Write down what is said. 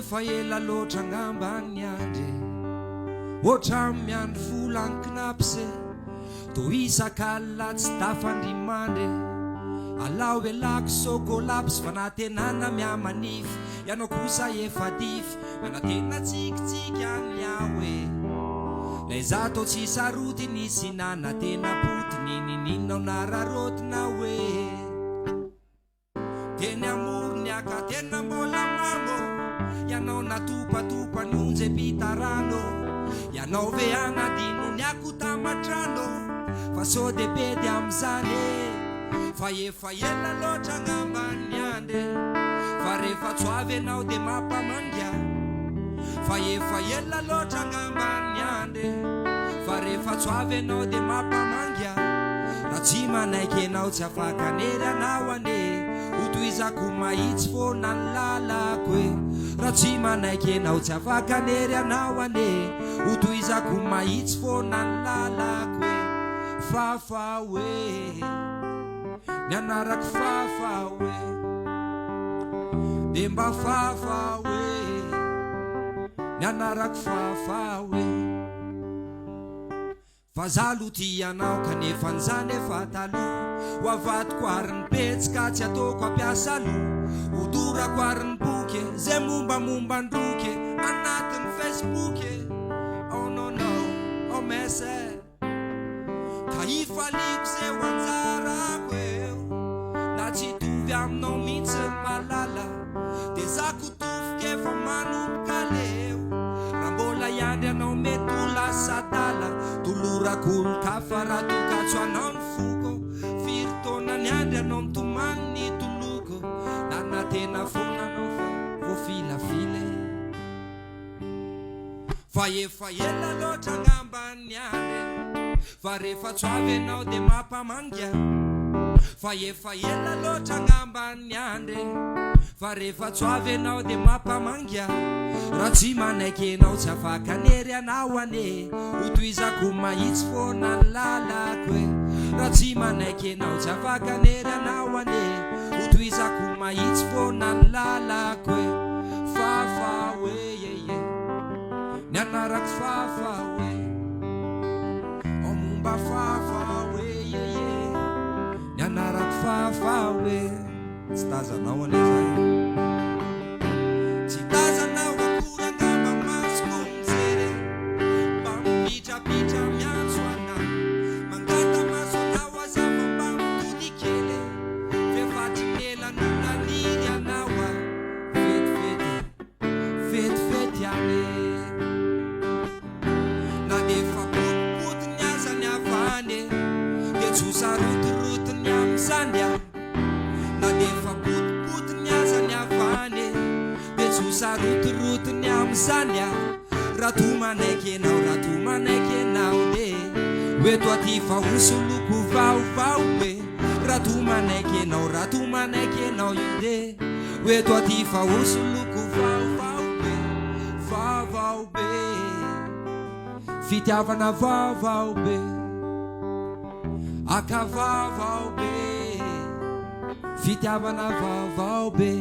Faela loatra ngambany andre oatra miandro volany knapse to isakala tsy tafandrimandre alao elako sokolapsy fanatenana miamanify ianao kosa efa dify manatena tsikitsiky any awe lay za to tsy saroty nisy nana tena potiny nininao nararotina we teny amorony aka tena mbola mambo ianao natopatopa nyonje pitarano ianao ve agnadino ny akotamatrano fa so debedy am'zany fa efa ela loatra ngambany andre fa rehefa tsoavy anao de mampamangia fa efa ela loatra ngambany andre fa rehefa tsoavy anao de mampamangia raha tsy manaiky anao tsy afaka nery anao ane hotoizako mahitsy foana ny lalako e raha tsy manaiky anao tsy afaka nery anao ane hotoizako mahitsy foana ny lalako e fafa oe nianaraky fafa oe de mba fafa oe nianaraky fafa oe fa zalo ty anao kanefa nzany efa taloha hoavatiko ariny petsika tsy ataoko ampiasa aloha hodorako ariny boky zay mombamomban-droky anatiny Facebook oh no no oh mese ka ifaliko zay ho anjarako eo na tsy tovy aminao mihitsy malala de zako tofoka efa manomboka leo raha mbola iandry anao mety ho lasa dala tolorako olo-kafa raha tokatso anao ny foko firy taona ny andry anao mitomany ny toloko na natena foana anao fa voafilafile fa efa ela loatra ngambany andre fa rehefa tsoavy anao de mampamangia fa efa ela loatra ngambany andre fa rehefa tsoavy anao de mampamangia raha tsy manaiky anao tsy afaka nery anao ane hotoizako mahitsy foana ny lalako e raha tsy manaiky anao tsy afaka nery anao ane hotoizako mahitsy foana ny lalako e fafa oe yeye nianaraky fafa oe o momba fafa oe yeye nianaraky fafa oe tsy tazanao ane zay tsy tazanao akora ngamba masoko mijery mba mipitrapitra miantso ana mangata maso anao azava mba mitody kely fefatry melano naniry anao a fetifety ane na defa potipotiny azany avany de tsosarotorotiny am'zany a na defa potipotiny azany avany de tsosarotorotiny am'zany a raha to manaiky anao de oeto aty fa hosoloko vaovao e raha to manaiky anao io de oeto aty fa hosoloko vaovao be vaovao be fitiavana vaovao be aka vaovao be fitiavana vaovao be